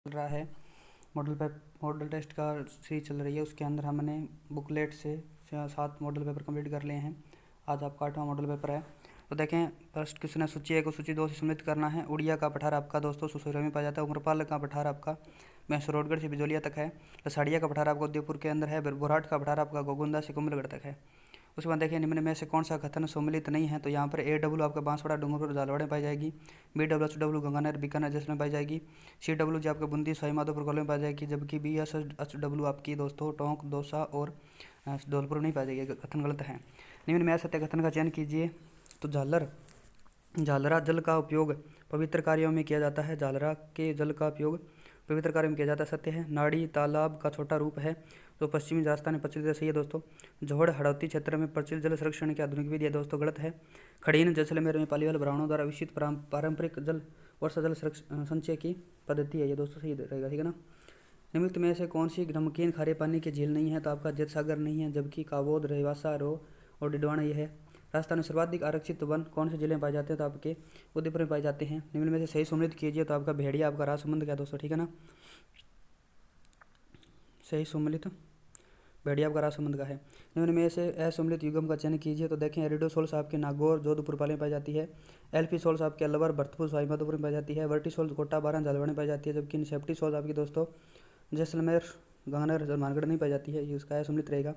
चल रहा है। मॉडल टेस्ट का सीरीज चल रही है, उसके अंदर हमने बुकलेट से 7 मॉडल पेपर कंप्लीट कर लिए हैं। आज आपका 8वां मॉडल पेपर है। तो देखें, फर्स्ट क्वेश्चन है सूची 1 को सूची 2 से सम्मिलित करना है। उड़िया का पठार आपका दोस्तों सुसुरा में पाया जाता है। उम्रपाल का पठार आपका मैसूरगढ़ से बिजोलिया तक है। लसाड़िया का पठार आपका उदयपुर के अंदर है। बोराट का पठार आपका गोगुंदा से कुंभलगढ़ तक है। उसके बाद देखिए, निम्न में से कौन सा कथन सम्मिलित नहीं है। तो यहाँ पर AW आपका बांसवाड़ा डूंगरपुर झालवाड़ में पाई जाएगी। BWHW गंगानगर बीकानेर जैसलमेर में पाई जाएगी। CW जो आपका बूंदी सवाई माधोपुर कॉलोनी में पाई जाएगी। जबकि BSHW आपकी दोस्तों टोंक दौसा और धौलपुर में नहीं पाई जाएगी। कथन गलत है। निम्न में सत्य कथन का चयन कीजिए। तो झालरा जल का उपयोग पवित्र कार्यों में किया जाता है। झालरा के जल का उपयोग पवित्र कार्य में किया जाता है, सत्य है। नाड़ी तालाब का छोटा रूप है जो पश्चिमी राजस्थान में प्रचलित है, सही है दोस्तों। जोहड़ हड़ौती क्षेत्र में प्रचलित जल संरक्षण की आधुनिक विधि है दोस्तों, गलत है। खड़ीन जैसलमेर में पालीवाल ब्राह्मणों द्वारा विकसित पारंपरिक वर्षा जल संचय की पद्धति है, ये दोस्तों सही रहेगा, ठीक है ना। निम्नलिखित में से कौन सी नमकीन खारे पानी की झील नहीं है। तो आपका जेत सागर नहीं है, जबकि काबोद रेवासा रो और डिडवाना ये है। राजस्थान में सर्वाधिक आरक्षित वन कौन से जिले में पाए जाते हैं। तो आपके उदयपुर में पाए जाते हैं। निम्न में से सही सम्मिलित कीजिए। तो आपका भेड़िया आपका राजसमंद का दोस्तों, ठीक है ना। सही सम्मिलित भेड़िया आपका राजसमंद का है। निम्न में से असम्मिलित युगम का चयन कीजिए। तो देखें, एरिडोसोल्स आपके नागौर जोधपुर पाली में पाई जाती है। एल्फीसोल्स आपके अलवर भरतपुर सवाईमाधोपुर में पाई जाती है। वर्टिसोल्स कोटा बारह झालवाड़ में पाई जाती है। जबकि सेप्टिसोल्स आपकी दोस्तों जैसलमेर गंगानगर मानगढ़ नहीं पाई जाती है, ये उसका असम्मिलित रहेगा।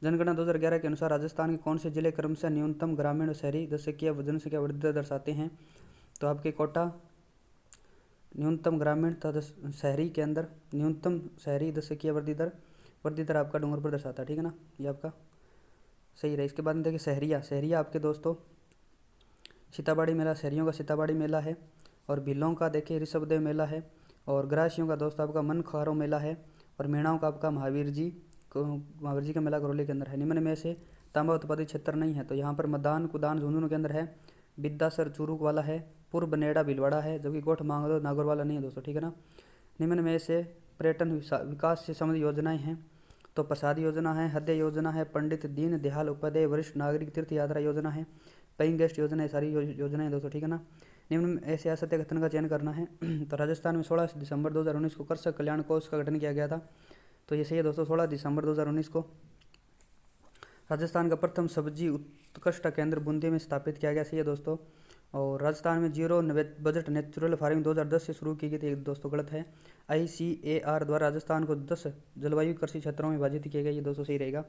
जनगणना 2011 के अनुसार राजस्थान के कौन से जिले क्रमशः न्यूनतम ग्रामीण और शहरी जनसंख्या वृद्धि दर दर्शाते हैं। तो आपके कोटा न्यूनतम ग्रामीण तथा शहरी के अंदर न्यूनतम शहरी जनसंख्या वृद्धि दर आपका डूंगरपुर दर्शाता है, ठीक है ना, ये आपका सही रहा। इसके बाद में देखिए शहरिया आपके दोस्तों सीताबाड़ी मेला शहरियों का सीताबाड़ी मेला है। और भीलों का देखिए ऋषभदेव मेला है। और ग्रासियों का दोस्त आपका मन खारो मेला है। और मेणाओं का आपका महावीर जी का मेला करौली के अंदर है। निम्न में से तांबा उत्पादित क्षेत्र नहीं है। तो यहाँ पर मदान कुदान झुंझुनू के अंदर है। बिद्दासर चूरूक वाला है। पूर्व बनेड़ा भीलवाड़ा है। जबकि गोठ मांगरो नागौर वाला नहीं है दोस्तों, ठीक है ना। निम्न में से पर्यटन विकास से संबंधित योजनाएं हैं। तो प्रसाद योजना है, हृदय योजना है, पंडित दीन दयाल उपाध्याय वरिष्ठ नागरिक तीर्थ यात्रा योजना है, पेइंग गेस्ट योजना है, सारी योजनाएं दोस्तों, ठीक है ना। निम्न में ऐसे असत्य कथन का चयन करना है। तो राजस्थान में 16 दिसंबर 2019 को कृषक कल्याण कोष का गठन किया गया था। तो ये सही है दोस्तों, 16 दिसंबर 2019 को राजस्थान का प्रथम सब्जी उत्कृष्ट केंद्र बूंदी में स्थापित किया गया, सही है दोस्तों। और राजस्थान में जीरो बजट नेचुरल फार्मिंग 2010 से शुरू की गई थी, दोस्तों गलत है। ICAR द्वारा राजस्थान को 10 जलवायु कृषि क्षेत्रों में विभाजित किया गया, ये दोस्तों सही रहेगा।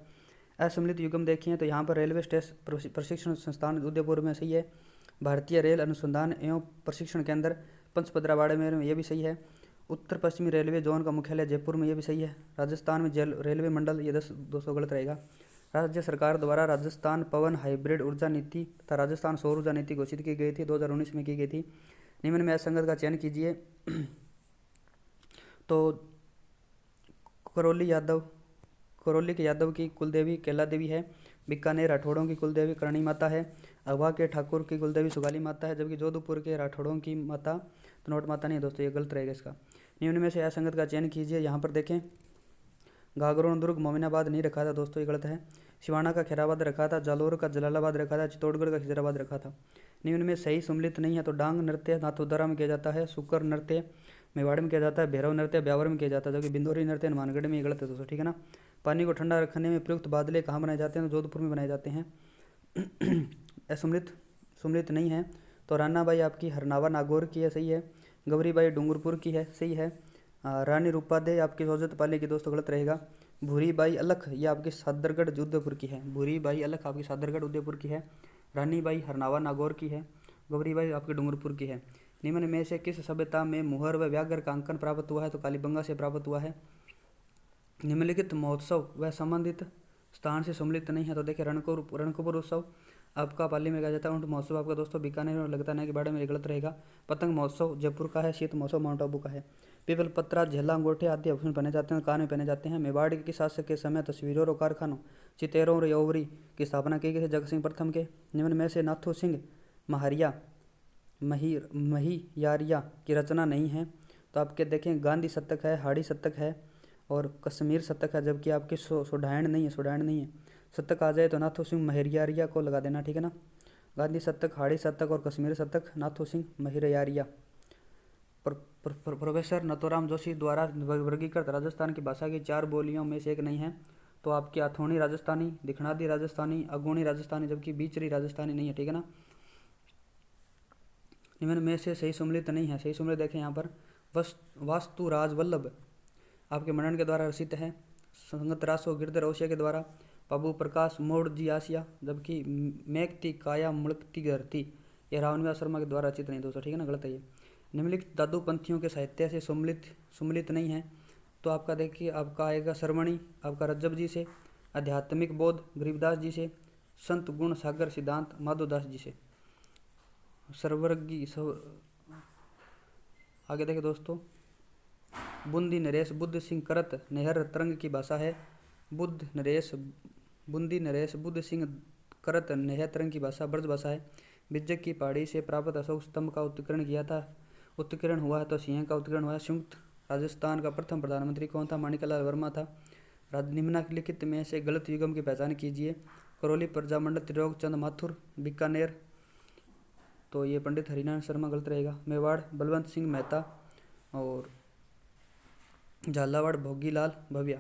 असम्मिलित युगम देखिए तो यहाँ पर रेलवे स्टेशन प्रशिक्षण संस्थान उदयपुर में सही है। भारतीय रेल अनुसंधान एवं प्रशिक्षण केंद्र पंचपदरावाड़े में, ये भी सही है। उत्तर पश्चिमी रेलवे जोन का मुख्यालय जयपुर में, ये भी सही है। राजस्थान में रेलवे मंडल, ये 200 गलत रहेगा। राज्य सरकार द्वारा राजस्थान पवन हाइब्रिड ऊर्जा नीति तथा राजस्थान सौर ऊर्जा नीति घोषित की गई थी, 2019 में की गई थी। निम्न में असंगत का चयन कीजिए। तो करौली के यादव की कुलदेवी कैला देवी है। बीकानेर राठौड़ों की कुलदेवी करणी माता है। अगवा के ठाकुर की कुलदेवी सुगाली माता है। जबकि जोधपुर के राठौड़ों की माता तनोट माता नहीं है दोस्तों, ये गलत रहेगा इसका। निम्न में से असंगत का चयन कीजिए। यहाँ पर देखें, गागरोन दुर्ग मोमिनाबाद नहीं रखा था दोस्तों, ये गलत है। सिवाना का खैराबाद रखा था। जालोर का जलालाबाद रखा था। चित्तौड़गढ़ का खिजराबाद रखा था। निम्न में सही सम्मिलित नहीं है। तो डांग नृत्य नाथोदरा में किया जाता है। शुकर नृत्य मेवाड़ में किया जाता है। भैरव नृत्य ब्यावर में किया जाता है। जबकि बिंदोरी नृत्य हनुमानगढ़ में, ये गलत है दोस्तों, ठीक है ना। पानी को ठंडा रखने में प्रयुक्त बादले कहाँ बनाए जाते हैं। तो जोधपुर में बनाए जाते हैं। सम्मिलित नहीं है। तो रानाबाई आपकी हरनावा नागौर की है, सही है। गौरीबाई डूंगरपुर की है, सही है। रानी रूपादे आपकी सोजत पाली की, दोस्तों गलत रहेगा। भूरीबाई अलख ये आपकी सादरगढ़ उदयपुर की है। भूरीबाई अलख आपकी सादरगढ़ उदयपुर की है। रानीबाई हरनावा नागौर की है। गौरीबाई आपकी डूंगरपुर की है। निम्न में से किस सभ्यता में मुहर व व्याघ्र का अंकन प्राप्त हुआ है। तो कालीबंगा से प्राप्त हुआ है। निम्नलिखित महोत्सव व संबंधित स्थान से सम्मिलित नहीं है। तो देखिए, रणकपुर उत्सव आपका पाली में कहा जाता है। ऊँट महोत्सव आपका दोस्तों बीकानेर और लगताना के बारे में गलत रहेगा। पतंग महोत्सव जयपुर का है। शीत महोत्सव माउंट आबू का है। पीपल पत्रा झेला अंगूठे आदि आभूषण पहने जाते हैं, कान में पहने जाते हैं। मेवाड़ के शासक के समय तस्वीरों और कारखानों चितेरों और यौवरी की स्थापना की गई थी जगत सिंह प्रथम के। निम्न में से नाथू सिंह महियारिया की रचना नहीं है। तो आपके देखें, गांधी शतक है, हाड़ी शतक है और कश्मीर शतक है। जबकि आपके सोडायण नहीं है। शतक आ जाए तो नाथू सिंह महियारिया को लगा देना, ठीक है ना। गांधी शतक, हाड़ी शतक और कश्मीर शतक नाथू सिंह महियारिया पर प्रोफेसर नथुराम जोशी द्वारा वर्गीकृत राजस्थान की भाषा की 4 बोलियों में से एक नहीं है। तो आपकी अथोनी राजस्थानी, दिखनादी राजस्थानी, अगुणी राजस्थानी, जबकि बीचरी राजस्थानी नहीं है, ठीक है ना। निम्न में से सही सम्मिलित नहीं है। सही सम्मिलित देखें यहाँ पर, वास्तु राज वल्लभ आपके मनन के द्वारा रचित है। संगत रासो गिरधर औसिया के द्वारा। बाबू प्रकाश मोड़ जी आसिया, जबकि मेघती काया मुड़कती धरती ये रावणव्यास शर्मा के द्वारा रचित नहीं दोस्तों, ठीक है ना, गलत है ये। निम्नलिखित दादू पंथियों के साहित्य से सम्मिलित नहीं है। तो आपका देखिए, आपका आएगा सरवणी आपका रज्जब जी से, आध्यात्मिक बोध गरीबदास जी से, संत गुण सागर सिद्धांत माधोदास जी से। सरवर्गी आगे देखिए दोस्तों, बूंदी नरेश बुद्ध सिंह करत नेहर तरंग की भाषा है। बूंदी नरेश बुद्ध सिंह करत नेहर तरंग की भाषा ब्रज भाषा है। बिज्जक की पहाड़ी से प्राप्त अशोक स्तंभ का उत्कीर्ण किया था। उत्कीर्ण हुआ तो सिंह का उत्कीर्ण हुआ। संयुक्त राजस्थान का प्रथम प्रधानमंत्री कौन था? माणिकलाल वर्मा था। निम्नलिखित में से गलत युगम की पहचान कीजिए। करौली प्रजामंडल त्रिलोक चंद माथुर, बीकानेर तो ये पंडित हरिनारायण शर्मा गलत रहेगा। मेवाड़ बलवंत सिंह मेहता और झालावाड़ भोगीलाल भव्या,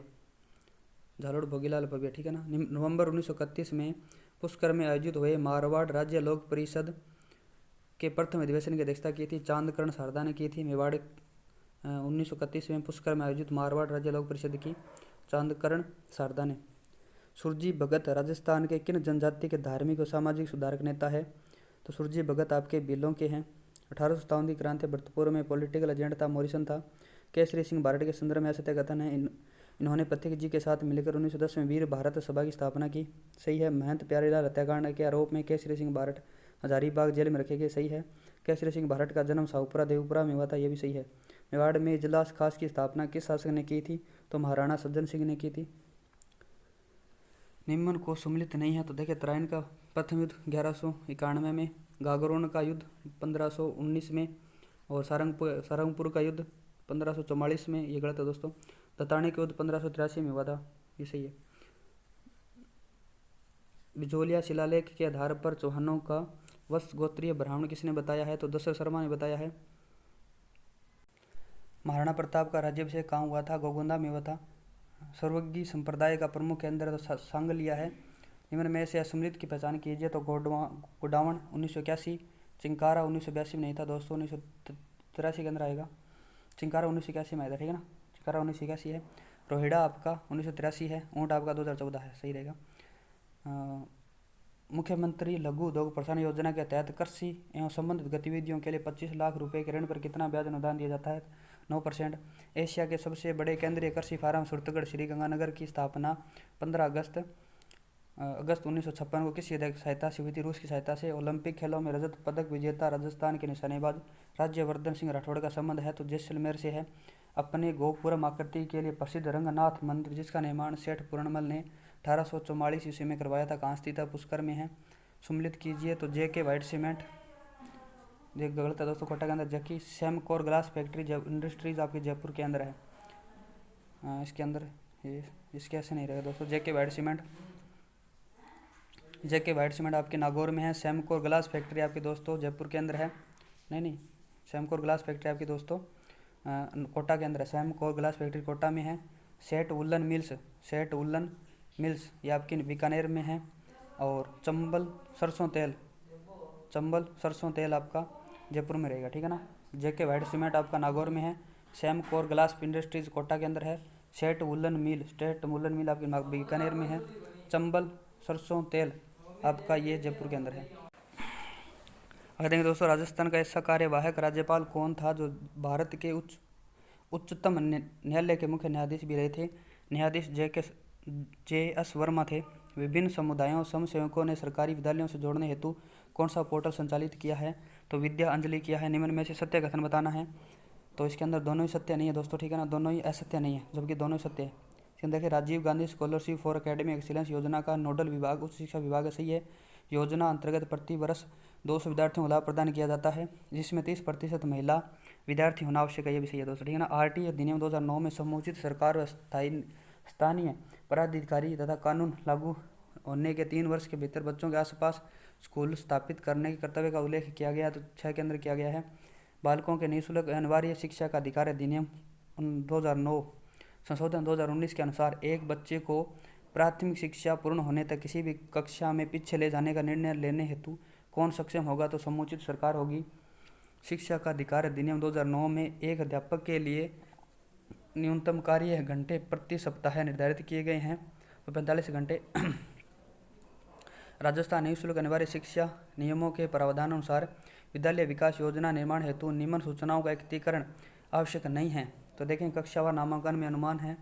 ठीक है ना। नवंबर 1931 में पुष्कर में आयोजित हुए मारवाड़ राज्य लोक परिषद के प्रथम अधिवेशन की अध्यक्षता की थी चांदकरण शारदा ने की थी। मेवाड़ 1931 में पुष्कर में आयोजित मारवाड़ राज्य लोक परिषद की चांदकरण शारदा ने। सुरजी भगत राजस्थान के किन जनजाति के धार्मिक और सामाजिक सुधारक नेता है? तो सुरजी भगत आपके भीलों के हैं। 1857 की क्रांति भरतपुर में पॉलिटिकल एजेंट था, मॉरिसन था। केसरी सिंह बारड के संदर्भ में सत्य कथन है। इन्होंने प्रतीक जी के साथ मिलकर 1910 में वीर भारत सभा की स्थापना की। सही है। महंत प्यारेलाल हत्याकांड के आरोप में केसरी सिंह बारड हजारीबाग जेल में रखे गए। सही है। केसरी सिंह बारड का जन्म शाहपुरा देवपुरा में हुआ था, यह भी सही है। मेवाड़ में इजलास खास की स्थापना किस शासक ने की थी? तो महाराणा सज्जन सिंह ने की थी। निम्न को सम्मिलित नहीं है। तो देखिए, तराइन का प्रथम युद्ध 1191 में, गागरोन का युद्ध 1519 में और सारंगपुर का युद्ध 1544 में, ये गलत है दोस्तों। दताने का युद्ध 1583 में हुआ था, ये सही है। बिजोलिया शिलालेख के आधार पर चौहानों का वंश गोत्रीय ब्राह्मण किसने बताया है? तो दशरथ शर्मा ने बताया है। महाराणा प्रताप का राज्याभिषेक कहाँ हुआ था? गोगुंदा में हुआ था। सर्वज्ञी संप्रदाय का प्रमुख केंद्र तो सांगलिया है। निम्न में से असम्मिलित की पहचान कीजिए। तो गोडावण 1981, चिंकारा 1982 में नहीं था दोस्तों, 1983 के अंदर आएगा। चिंकारा 1981 में आया था, ठीक है ना। चिंकारा 1981 है। रोहिड़ा आपका 1983 है। ऊँट आपका 2014 है, सही रहेगा। मुख्यमंत्री लघु उद्योग प्रोत्साहन योजना के तहत कृषि एवं संबंधित गतिविधियों के लिए 25 लाख रुपए के ऋण पर कितना ब्याज अनुदान दिया जाता है? 9%। एशिया के सबसे बड़े केंद्रीय कृषि फार्म सुरतगढ़ श्रीगंगानगर की स्थापना 15 अगस्त 1956 को किस सहायता से हुई थी? रूस की सहायता से। ओलंपिक खेलों में रजत पदक विजेता राजस्थान के निशानेबाज राज्यवर्धन सिंह राठौड़ का संबंध है? तो जैसलमेर से है। अपने गोपुरम आकृति के लिए प्रसिद्ध रंगनाथ मंदिर जिसका निर्माण सेठ पूर्णमल ने 1844 ईस्वी में करवाया था, कहाँ स्थित है? पुष्कर में है। सम्मिलित कीजिए। तो जेके वाइट सीमेंट, ये गलत है दोस्तों, कोटा के अंदर। जबकि सेमकोर ग्लास फैक्ट्री इंडस्ट्रीज आपके जयपुर के अंदर है। इसके अंदर इसके ऐसे नहीं रहेगा दोस्तों। जेके वाइट सीमेंट आपके नागौर में है। सेमकोर ग्लास फैक्ट्री आपके दोस्तों जयपुर के अंदर है। नहीं, सेमकोर ग्लास फैक्ट्री आपके दोस्तों कोटा के अंदर है। सेमकोर ग्लास फैक्ट्री कोटा में है। सेठ वुलन मिल्स ये आपकी बीकानेर में है। और चंबल सरसों तेल आपका जयपुर में रहेगा, ठीक है ना। जेके वाइट सीमेंट आपका नागौर में है। सेमकोर ग्लास इंडस्ट्रीज कोटा के अंदर है। सेठ वुलन मिल आपके बीकानेर में है। चंबल सरसों तेल आपका ये जयपुर के अंदर है। अगर देखें दोस्तों, राजस्थान का ऐसा कार्यवाहक राज्यपाल कौन था जो भारत के उच्चतम न्यायालय के मुख्य न्यायाधीश भी रहे थे? न्यायाधीश जे.एस. वर्मा थे। विभिन्न समुदायों स्वयंसेवकों ने सरकारी विद्यालयों से जोड़ने हेतु कौन सा पोर्टल संचालित किया है? तो विद्या अंजलि किया है। निम्न में से सत्य कथन बताना है। तो इसके अंदर दोनों ही सत्य नहीं है दोस्तों, ठीक है ना, दोनों ही असत्य नहीं है, जबकि दोनों ही सत्य है। इसके देखिए, Rajiv Gandhi scholarship for academic excellence योजना का नोडल विभाग उच्च शिक्षा विभाग है, सही है। योजना अंतर्गत प्रति वर्ष 200 विद्यार्थियों को लाभ प्रदान किया जाता है, जिसमें 30% महिला विद्यार्थी होना आवश्यक है, ये भी सही है दोस्तों, ठीक है ना। आरटी अधिनियम 2009 में समुचित सरकार व स्थानीय पदाधिकारी तथा कानून लागू होने के 3 वर्ष के भीतर बच्चों के आसपास स्कूल स्थापित करने के कर्तव्य का उल्लेख किया गया। तो 6 के अंदर किया गया है। बालकों के निःशुल्क अनिवार्य शिक्षा का अधिकार अधिनियम 2009 संशोधन 2019 के अनुसार एक बच्चे को प्राथमिक शिक्षा पूर्ण होने तक किसी भी कक्षा में पीछे ले जाने का निर्णय लेने हेतु कौन सक्षम होगा, तो समुचित सरकार होगी। शिक्षा का अधिकार अधिनियम 2009 में एक अध्यापक के लिए न्यूनतम कार्य घंटे प्रति सप्ताह निर्धारित किए गए हैं, तो 45 घंटे। राजस्थान निःशुल्क अनिवार्य शिक्षा नियमों के प्रावधानानुसार विद्यालय विकास योजना निर्माण हेतु निम्न सूचनाओं का एकत्रीकरण आवश्यक नहीं है। तो देखें, कक्षावार नामांकन में अनुमान है,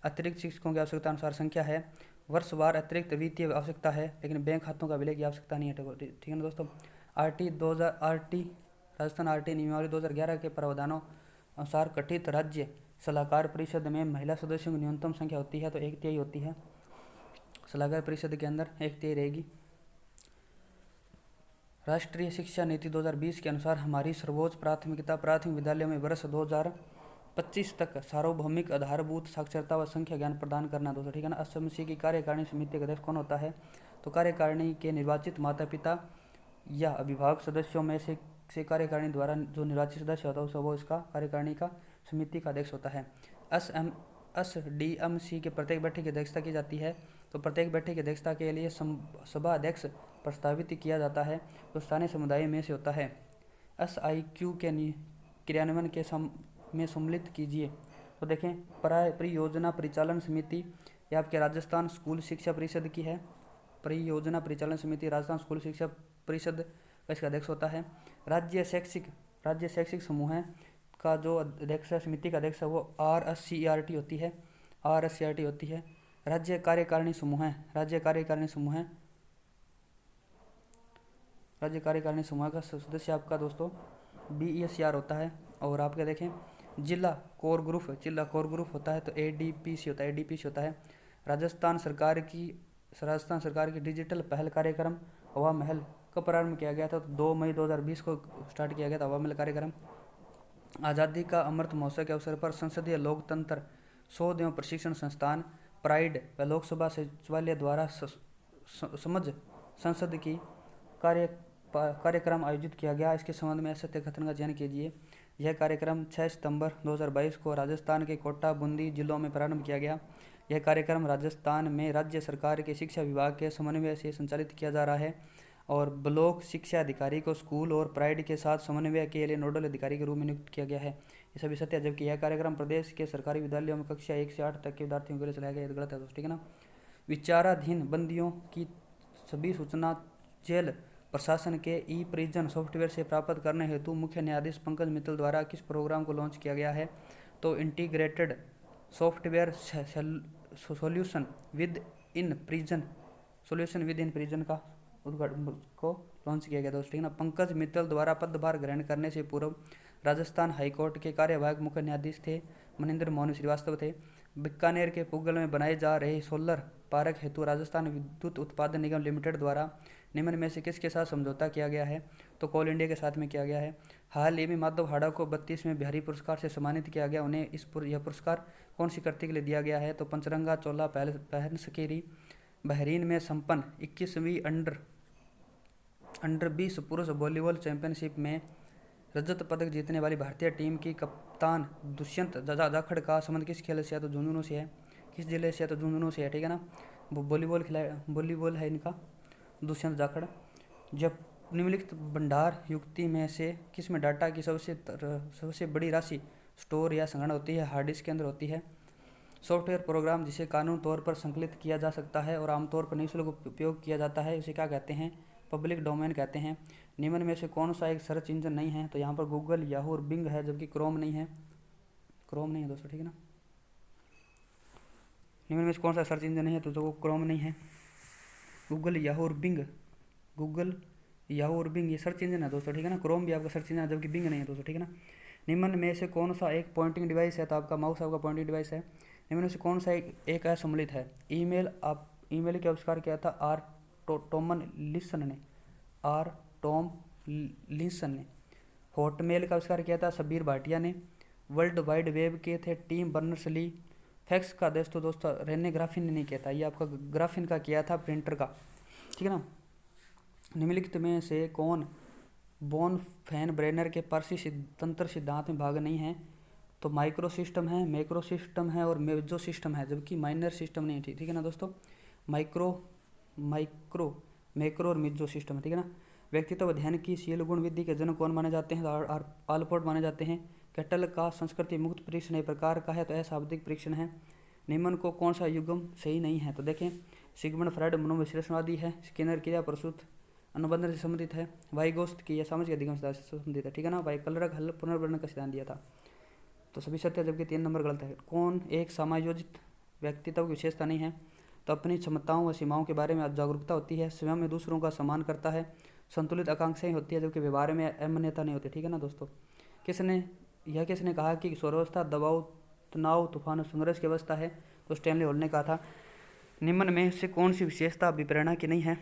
अतिरिक्त शिक्षकों की आवश्यकता अनुसार संख्या है, वर्षवार अतिरिक्त वित्तीय आवश्यकता है, लेकिन बैंक खातों का विलय की आवश्यकता नहीं है। ठीक है ना दोस्तों। आरटी राजस्थान आरटी नियमावली 2011 के प्रावधानों अनुसार गठित राज्य सलाहकार परिषद में महिला सदस्यों की न्यूनतम संख्या होती है, तो 1/3 होती है। सलाहकार परिषद के अंदर 1/3 रहेगी। राष्ट्रीय शिक्षा नीति 2020 के अनुसार हमारी सर्वोच्च प्राथमिकता प्राथमिक विद्यालयों में वर्ष 2025 तक सार्वभौमिक आधारभूत साक्षरता व संख्या ज्ञान प्रदान करना। दोस्तों ठीक है ना। एसएमसी की कार्यकारिणी समिति का अध्यक्ष कौन होता है, तो कार्यकारिणी के निर्वाचित माता पिता या अभिभावक सदस्यों में से कार्यकारिणी द्वारा जो निर्वाचित सदस्य होता है वो इसका कार्यकारिणी का समिति का अध्यक्ष होता है। एसडीएमसी के प्रत्येक बैठक की अध्यक्षता की जाती है, तो प्रत्येक बैठक की अध्यक्षता के लिए सभा अध्यक्ष प्रस्तावित किया जाता है, तो स्थानीय समुदाय में से होता है। एसआईक्यू के क्रियान्वयन के में सम्मिलित कीजिए, तो देखें परियोजना परिचालन समिति ये आपके राजस्थान स्कूल शिक्षा परिषद की है। परियोजना परिचालन समिति राजस्थान स्कूल शिक्षा परिषद का इसका अध्यक्ष होता है। राज्य शैक्षिक समूह का जो अध्यक्ष है, समिति का अध्यक्ष है, वो RSCERT होती है। राज्य कार्यकारिणी समूह का सदस्य आपका दोस्तों BESR होता है। और आपके देखें जिला कोर ग्रुप होता है, तो ADPC होता है। राजस्थान सरकार की डिजिटल पहल कार्यक्रम हवा महल कब प्रारंभ किया गया था, तो 2 मई 2020 को स्टार्ट किया गया था हवा महल कार्यक्रम। आज़ादी का अमृत महोत्सव के अवसर पर संसदीय लोकतंत्र शोध एवं प्रशिक्षण संस्थान प्राइड व लोकसभा सचिवालय द्वारा समझ संसद की कार्यक्रम आयोजित किया गया। इसके संबंध में सत्य कथन का चयन कीजिए। यह कार्यक्रम 6 सितंबर 2022 को राजस्थान के कोटा बूंदी जिलों में प्रारंभ किया गया। यह कार्यक्रम राजस्थान में राज्य सरकार के शिक्षा विभाग के समन्वय से संचालित किया जा रहा है और ब्लॉक शिक्षा अधिकारी को स्कूल और प्राइड के साथ समन्वय के लिए नोडल अधिकारी के रूप में नियुक्त किया गया है। ये सभी सत्य है, जबकि यह कार्यक्रम प्रदेश के सरकारी विद्यालयों में कक्षा 1 से 8 तक के विद्यार्थियों के लिए चलाया गया। ये गलत है दोस्तों, ठीक है ना। विचाराधीन बंदियों की सभी सूचना जेल प्रशासन के ई-प्रिजन सॉफ्टवेयर से प्राप्त करने हेतु मुख्य न्यायाधीश पंकज मित्तल द्वारा किस प्रोग्राम को लॉन्च किया गया है, तो integrated software solution with in prison का को लॉन्च किया गया दोस्तों, ठीक है ना। पंकज मित्तल द्वारा पदभार ग्रहण करने से पूर्व राजस्थान हाईकोर्ट के कार्यवाहक मुख्य न्यायाधीश थे मनिंदर मोहन श्रीवास्तव थे। बीकानेर के पुगल में बनाए जा रहे सोलर पार्क हेतु राजस्थान विद्युत उत्पादन निगम लिमिटेड द्वारा निम्न में से किसके साथ समझौता किया गया है, तो कोल इंडिया के साथ में किया गया है। हाल ही में माधव हाड़ा को 32वें बिहारी पुरस्कार से सम्मानित किया गया। उन्हें यह पुरस्कार कौन सी कृति के लिए दिया गया है, तो पंचरंगा चोला पहन सकेरी बहरीन में संपन्न 21वीं अंडर 20 पुरुष वॉलीबॉल चैंपियनशिप में रजत पदक जीतने वाली भारतीय टीम की कप्तान दुष्यंत जाखड़ का संबंध किस खेल से है, तो झुंझुनू से है। किस जिले से है, तो झुंझुनू से है, ठीक है ना। वॉलीबॉल है इनका दुष्यंत जाखड़। जब निम्नलिखित भंडार युक्ति में से किस में डाटा की सबसे बड़ी राशि स्टोर या संग्रहण होती है, हार्ड डिस्क के अंदर होती है। सॉफ्टवेयर प्रोग्राम जिसे कानूनी तौर पर संकलित किया जा सकता है और आमतौर पर निःशुल्क उपयोग किया जाता है, उसे क्या कहते हैं, पब्लिक डोमेन कहते हैं। निम्न में से कौन सा एक सर्च इंजन नहीं है, तो यहाँ पर गूगल, याहू और बिंग है, जबकि क्रोम नहीं है दोस्तों, ठीक है ना। निम्न में से कौन सा सर्च इंजन नहीं है, तो जो क्रोम नहीं है। गूगल, याहू और बिंग ये सर्च इंजन है दोस्तों, ठीक है ना। क्रोम भी आपका सर्च इंजन है, जबकि बिंग नहीं है दोस्तों, ठीक है ना। निम्न में से कौन सा एक पॉइंटिंग डिवाइस है, तो आपका माउस आपका पॉइंटिंग डिवाइस है। निम्न में से कौन सा एक असम्मिलित है। ईमेल का आविष्कार किया था आर टॉम लिंसन ने। हॉटमेल का आविष्कार किया था शब्बीर भाटिया ने। वर्ल्ड वाइड वेब के थे टिम बर्नर्स-ली। फैक्स का दोस्तों रेने ग्राफिन ने नहीं किया था, ये आपका ग्राफिन का किया था प्रिंटर का, ठीक है ना। निम्नलिखित में से कौन बोन फैन ब्रेनर के पारसी तंत्र सिद्धांत में भाग नहीं है। तो माइक्रो सिस्टम है, मैक्रो सिस्टम है और मेजो सिस्टम है, जबकि माइनर सिस्टम नहीं है। ठीक है ना दोस्तों, माइक्रो माइक्रो मैक्रो और मेजो सिस्टम, ठीक है ना। व्यक्तित्व अध्ययन की शील गुण विधि के जनक कौन माने जाते हैं? तो आलपोर्ट माने जाते हैं। कैटल का संस्कृति मुक्त परीक्षण एक प्रकार का है, तो अशाब्दिक परीक्षण है। निम्न को कौन सा युग्म सही नहीं है? तो देखें, सिगमंड फ्राइड मनोविश्लेषणवादी है, स्किनर क्रिया प्रसूत अनुबंधन से संबंधित है, वाइगोस्ट की यह सामाजिक अधिगम सिद्धांत से संबंधित है। ठीक है ना, वाइकलरक हल पुनर्वर्णन का सिद्धांत दिया था, तो सभी सत्य, जबकि 3 नंबर गलत है। कौन एक समायोजित व्यक्तित्व की विशेषता नहीं है? तो अपनी क्षमताओं व सीमाओं के बारे में जागरूकता होती है, स्वयं में दूसरों का सम्मान करता है, संतुलित आकांक्षाएं होती है, जबकि व्यवहार में अमान्यता नहीं होती। ठीक है ना दोस्तों, किसने कहा कि स्वरोवस्था दबाव, तनाव, तूफान और संघर्ष की अवस्था है? तो स्टैनली हॉल ने कहा था। निम्न में से कौन सी विशेषता अभिप्रेरणा की नहीं है?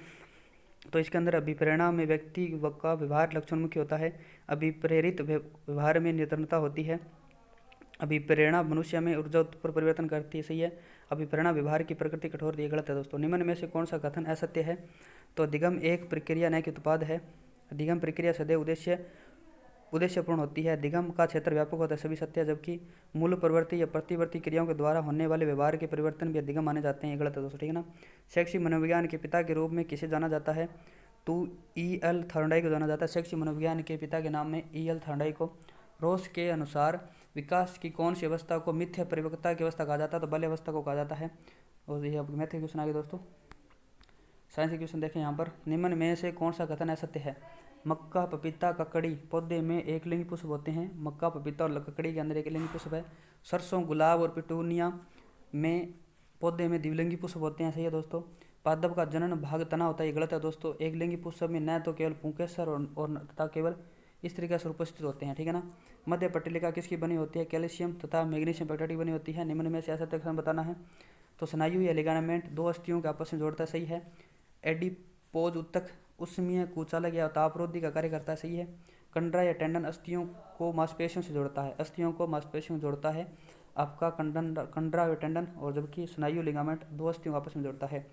तो इसके अंदर अभिप्रेरणा में व्यक्ति का व्यवहार लक्षणमुखी होता है, अभिप्रेरित व्यवहार में निरंतरता होती है, अभिप्रेरणा मनुष्य में ऊर्जा पर परिवर्तन करती है, सही है। अभिप्रेरणा व्यवहार की प्रकृति कठोर दी, गलत है दोस्तों। निम्न में से कौन सा कथन असत्य है? तो अधिगम एक प्रक्रिया न कि उत्पाद है, अधिगम प्रक्रिया सदैव उद्देश्यपूर्ण होती है, अधिगम का क्षेत्र व्यापक होता है, सभी सत्य है, जबकि मूल प्रवृत्ति या प्रतिवर्ती क्रियाओं के द्वारा होने वाले व्यवहार के परिवर्तन भी अधिगम माने जाते हैं, गलत है दोस्तों। ठीक है ना, शैक्षिक मनोविज्ञान के पिता के रूप में किसे जाना जाता है? तो E.L. थॉर्नडाइक को जाना जाता है। शैक्षिक मनोविज्ञान के पिता के नाम में E.L. थॉर्नडाइक को। रोस के अनुसार विकास की कौन सी अवस्था को मिथ्या परिपक्वता की अवस्था कहा जाता है? तो बाल्य अवस्था को कहा जाता है। और ये आपको मैथ के क्वेश्चन आ गए दोस्तों। साइंस के क्वेश्चन देखें यहाँ पर, निम्न में से कौन सा कथन असत्य है? मक्का, पपीता, ककड़ी पौधे में एक लिंगी पुष्प होते हैं। मक्का, पपीता और ककड़ी के अंदर एक लिंगी पुष्प है। सरसों, गुलाब और पिटूनिया में पौधे में द्विलिंगी पुष्प होते हैं, सही है दोस्तों। पादप का जनन भाग तना होता है, ये गलत है दोस्तों। एक लिंगी पुष्प में न तो केवल पुंकेसर और तथा केवल इस तरीके से उपस्थित होते हैं। ठीक है ना, मध्य पट्टिका किसकी बनी होती है? कैल्शियम तथा मैग्नीशियम पेक्टाइट बनी होती है। निम्न में से असत्य कथन बताना है। तो स्नायु या लिगामेंट दो अस्थियों के आपस में जोड़ता है, सही है। एडिपोज उत्तक उष्मीय कुचालक या तापरोधी का कार्य करता है, सही है। कंडरा या टेंडन अस्थियों को मांसपेशियों से जोड़ता है, अस्थियों को मांसपेशियों जोड़ता है आपका कंडरा या टेंडन, और जबकि स्नायु लिगामेंट दो अस्थियों को आपस में जोड़ता है।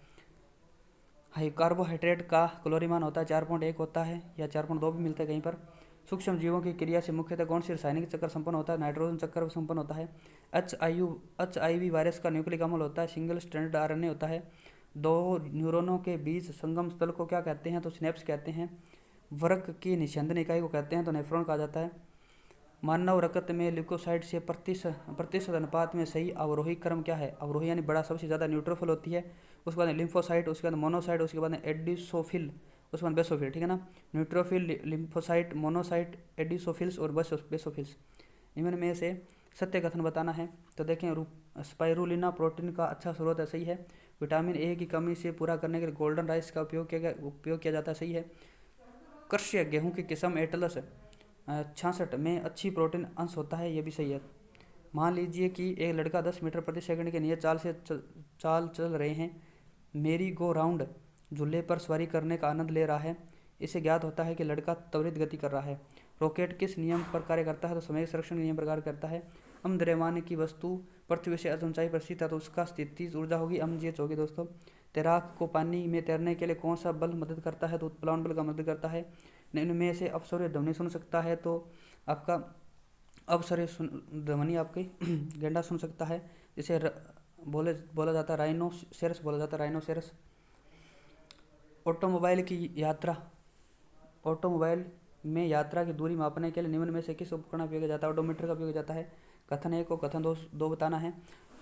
हाई कार्बोहाइड्रेट का कैलोरी मान होता है 4.1 होता है, या 4.2 भी मिलता है कहीं पर। सूक्ष्म जीवों की क्रिया से मुख्यतः कौन सी रासायनिक चक्र संपन्न होता है? नाइट्रोजन चक्र संपन्न होता है। HIV वायरस का न्यूक्लिक अम्ल होता है, सिंगल स्ट्रैंडेड RNA होता है। दो न्यूरॉनों के बीच संगम स्थल को क्या कहते हैं? तो सिनेप्स कहते हैं। वृक्क की निस्यंदन इकाई को कहते हैं, तो नेफ्रॉन कहा जाता है। मानव रक्त में ल्यूकोसाइड से प्रतिशत अनुपात में सही अवरोही क्रम क्या है? अवरोही यानी बड़ा सबसे ज़्यादा न्यूट्रोफिल होती है, उसके बाद लिम्फोसाइट, उसके बाद मोनोसाइट, उसके बाद एडिसोफिल, उसके बाद बेसोफिल। ठीक है ना, न्यूट्रोफिल, लिम्फोसाइट, मोनोसाइट, एडिसोफिल्स और बेसोफिल्स। इनमें में से सत्य कथन बताना है। तो देखें, स्पाइरुलिना प्रोटीन का अच्छा स्रोत है, सही है। विटामिन ए की कमी से पूरा करने के लिए गोल्डन राइस का उपयोग किया जाता है, सही है। कृष्य गेहूं की किस्म एटलस 66 में अच्छी प्रोटीन अंश होता है, ये भी सही है। मान लीजिए कि एक लड़का 10 मीटर प्रति सेकंड के नियत चाल से चल रहे हैं, मेरी गो राउंड झूले पर सवारी करने का आनंद ले रहा है। इससे ज्ञात होता है कि लड़का त्वरित गति कर रहा है। रॉकेट किस नियम पर कार्य करता है? तो समय संरक्षण के नियम पर कार्य करता है। द्रव्यमान की वस्तु पृथ्वी से अधिक ऊंचाई पर स्थित है, तो उसका स्थिति ऊर्जा होगी GH होगी दोस्तों। तैराक को पानी में तैरने के लिए कौन सा बल मदद करता है? तो उत्प्लावन बल का मदद करता है। इनमें से अपस्वरीय ध्वनि सुन सकता है, तो आपका अपस्वरीय ध्वनि आपकी गेंडा सुन सकता है, जिसे बोला जाता है राइनोसेरस, बोला जाता है राइनोसेरस। ऑटोमोबाइल में यात्रा की दूरी मापने के लिए निम्न में से किस उपकरण उपयोग किया जाता है? ऑडोमीटर का उपयोग किया जाता है। कथन 1 और कथन 2 बताना है।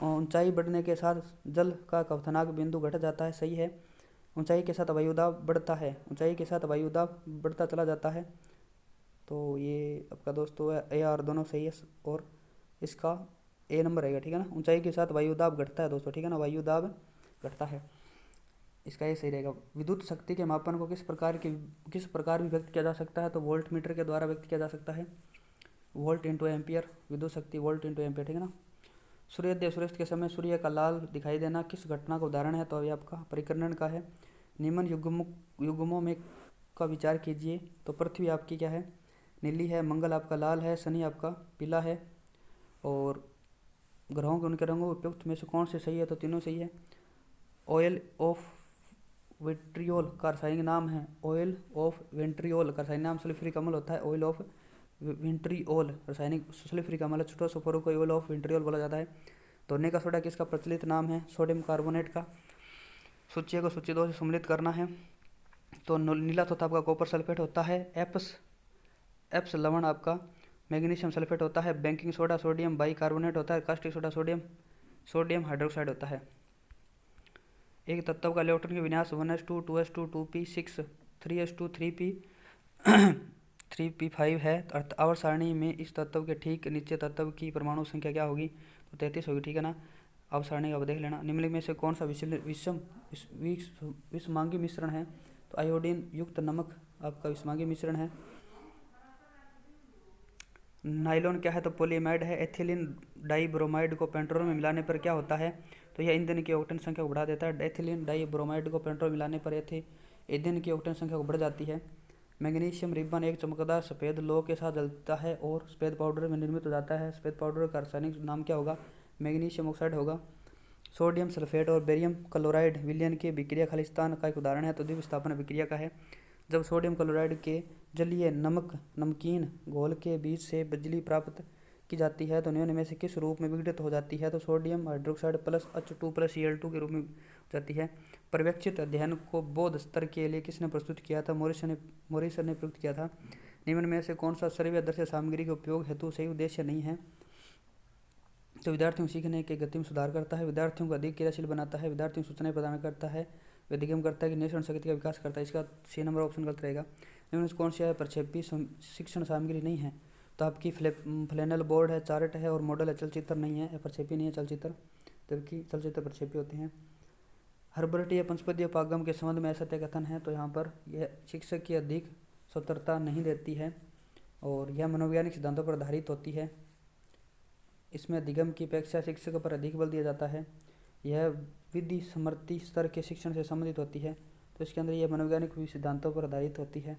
ऊंचाई बढ़ने के साथ जल का क्वथनांक बिंदु घट जाता है, सही है। ऊंचाई के साथ वायुदाब बढ़ता है, ऊंचाई के साथ वायुदाब बढ़ता चला जाता है, तो ये आपका दोस्तों ए और दोनों सही है, और इसका A नंबर रहेगा। ठीक है ना, ऊंचाई के साथ वायुदाब घटता है दोस्तों, ठीक है ना, वायुदाब घटता है, इसका ये सही रहेगा। विद्युत शक्ति के मापन को किस प्रकार भी व्यक्त किया जा सकता है? तो वोल्ट मीटर के द्वारा व्यक्त किया जा सकता है। वोल्ट इंटू एम्पियर, विद्युत शक्ति वोल्ट इंटू एम्पियर, ठीक है ना। सूर्योदय सूर्यास्त के समय सूर्य का लाल दिखाई देना किस घटना का उदाहरण है? तो ये आपका परिकर्णन का है। निम्न युग्मों में का विचार कीजिए। तो पृथ्वी आपकी क्या है? नीली है, मंगल आपका लाल है, शनि आपका पीला है, और ग्रहों के उनके रंगों उपयुक्त में से कौन से सही है? तो तीनों सही है। ऑयल ऑफ विट्रियोल का रासायनिक नाम है ऑयल ऑफ विट्रियोल का रासायनिक नाम सल्फ्यूरिक अम्ल होता है ऑयल ऑफ विट्रियोल। रासायनिक सल्फ्यूरिक अम्ल छुटो को ऑयल ऑफ विट्रियोल बोला जाता है। धोने का सोडा किसका प्रचलित नाम है? सोडियम कार्बोनेट का। सूची को सूची 2 से सम्मिलित करना है। तो नीला तोता आपका कॉपर सल्फेट होता है। एप्स लवण आपका मैग्नीशियम सल्फेट होता है। Baking soda sodium by carbonate होता है। कास्टिक सोडा सोडियम हाइड्रोक्साइड होता है। एक तत्व का इलेक्ट्रॉन के विन्यास 1s2 2s2 2p6 3s2 3p 3p5 है। आवर्त सारणी में इस तत्व के ठीक नीचे तत्व की परमाणु संख्या क्या होगी? तो 33 होगी, ठीक है ना। आवर्त सारणी का देख लेना। निम्नलिखित में से कौन सा विषमांगी मिश्रण है? तो आयोडीन युक्त नमक आपका विषमांगी मिश्रण है। नाइलॉन क्या है? तो पॉलीएमाइड है। एथिलीन डाइब्रोमाइड को पेट्रोल में मिलाने पर क्या होता है? तो यह ईंधन की ऑक्टेन संख्या को बढ़ा देता है। एथिलीन डाइब्रोमाइड को पेट्रोल मिलाने पर ईंधन की ऑक्टेन संख्या को बढ़ जाती है। मैग्नीशियम रिबन एक चमकदार सफ़ेद लौह के साथ जलता है और सफ़ेद पाउडर में निर्मित हो जाता है। सफ़ेद पाउडर का रासायनिक नाम क्या होगा? मैग्नीशियम ऑक्साइड होगा। सोडियम सल्फेट और बेरियम क्लोराइड विलयन के विक्रिया खालिस्तान का एक उदाहरण है। तो द्विविस्थापन विक्रिया का है। जब सोडियम क्लोराइड के जलीय नमकीन घोल के बीच से बिजली प्राप्त की जाती है तो निम्न में से किस रूप में विघटित हो जाती है? तो sodium hydroxide plus H2 plus Cl2 के रूप में हो जाती है। पर्यवेक्षित अध्ययन को बौद्ध स्तर के लिए किसने प्रस्तुत किया था? मोरिसन ने प्रस्तुत किया था। निम्न में से कौन सा सर्वदर्शी सामग्री के उपयोग हेतु सही उद्देश्य नहीं है? तो विद्यार्थियों को सीखने के गति में सुधार करता है। विद्यार्थियों को अधिक क्रियाशील बनाता है। विद्यार्थियों को सूचनाएं प्रदान करता है। विधिगम करता है कि निश्चरण शक्ति का विकास करता है। इसका C नंबर ऑप्शन गलत रहेगा। निम्न में कौन सी है प्रक्षेपी शिक्षण सामग्री नहीं है? तो आपकी फ्लैनल बोर्ड है, चार्ट है और मॉडल है। चलचित्र नहीं है, प्रक्षेपी नहीं है चलचित्र, जबकि चलचित्र प्रक्षेपी होते हैं। हर्बर्ट या पंचपदीय पागम के संबंध में असत्य कथन है। तो यहाँ पर यह शिक्षक की अधिक स्वतंत्रता नहीं देती है और यह मनोवैज्ञानिक सिद्धांतों पर आधारित होती है। इसमें अधिगम की अपेक्षा शिक्षक पर अधिक बल दिया जाता है। यह विधि समर्थी स्तर के शिक्षण से संबंधित होती है। तो इसके अंदर यह मनोवैज्ञानिक सिद्धांतों पर आधारित होती है,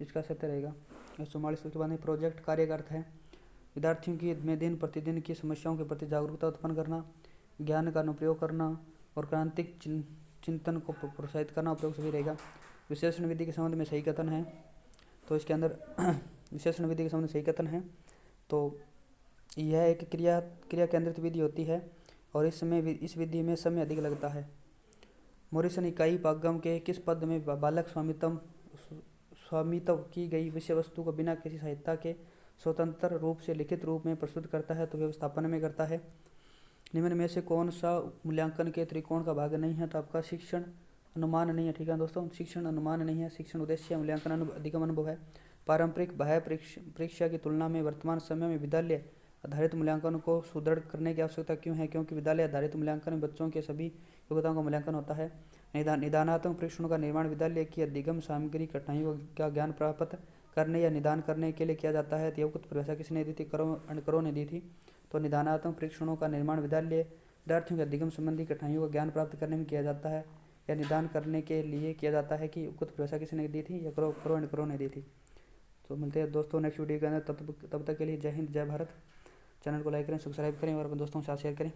इसका सत्य रहेगा। 44 उसके बाद में प्रोजेक्ट कार्य का अर्थ है विद्यार्थियों की में दिन प्रतिदिन की समस्याओं के प्रति जागरूकता उत्पन्न करना, ज्ञान का अनुप्रयोग करना और क्रांतिक चिंतन को प्रोत्साहित करना उपयोग सभी रहेगा। विश्लेषण विधि के संबंध में सही कथन है। तो इसके अंदर विश्लेषण विधि के संबंध में सही कथन है। तो यह एक क्रिया केंद्रित विधि होती है और इस विधि में समय अधिक लगता है। मोरिसन इकाई पागम के किस पद में बालक स्वामित्व की गई विषय वस्तु को बिना किसी सहायता के स्वतंत्र रूप से लिखित रूप में प्रस्तुत करता है? तो व्यवस्थापन में करता है। निम्न में से कौन सा मूल्यांकन के त्रिकोण का भाग नहीं है? तो आपका शिक्षण अनुमान नहीं है, ठीक है दोस्तों। शिक्षण अनुमान नहीं है, शिक्षण उद्देश्य मूल्यांकन अधिगम अनुभव है। पारंपरिक बाह्य परीक्षा की तुलना में वर्तमान समय में विद्यालय आधारित मूल्यांकन को सुदृढ़ करने की आवश्यकता क्यों है? क्योंकि विद्यालय आधारित मूल्यांकन में बच्चों के सभी योग्यताओं का मूल्यांकन होता है। निदानात्मक परीक्षणों का निर्माण विद्यालय की अधिगम सामग्री कठिनाइयों का ज्ञान प्राप्त करने या निदान करने के लिए किया जाता है। तो कुछ परिभाषा किसने दी थी? करो ने दी थी। तो निदानात्मक परीक्षणों का निर्माण विद्यार्थियों के अधिगम संबंधी कठिनाइयों का ज्ञान प्राप्त करने में किया जाता है या निदान करने के लिए किया जाता है कि कुछ परिभाषा किसने दी थी? या करो ने दी थी। तो मिलते हैं दोस्तों नेक्स्ट वीडियो के अंदर। तब तक के लिए जय हिंद, जय भारत। चैनल को लाइक करें, सब्सक्राइब करें और अपने दोस्तों के साथ शेयर करें।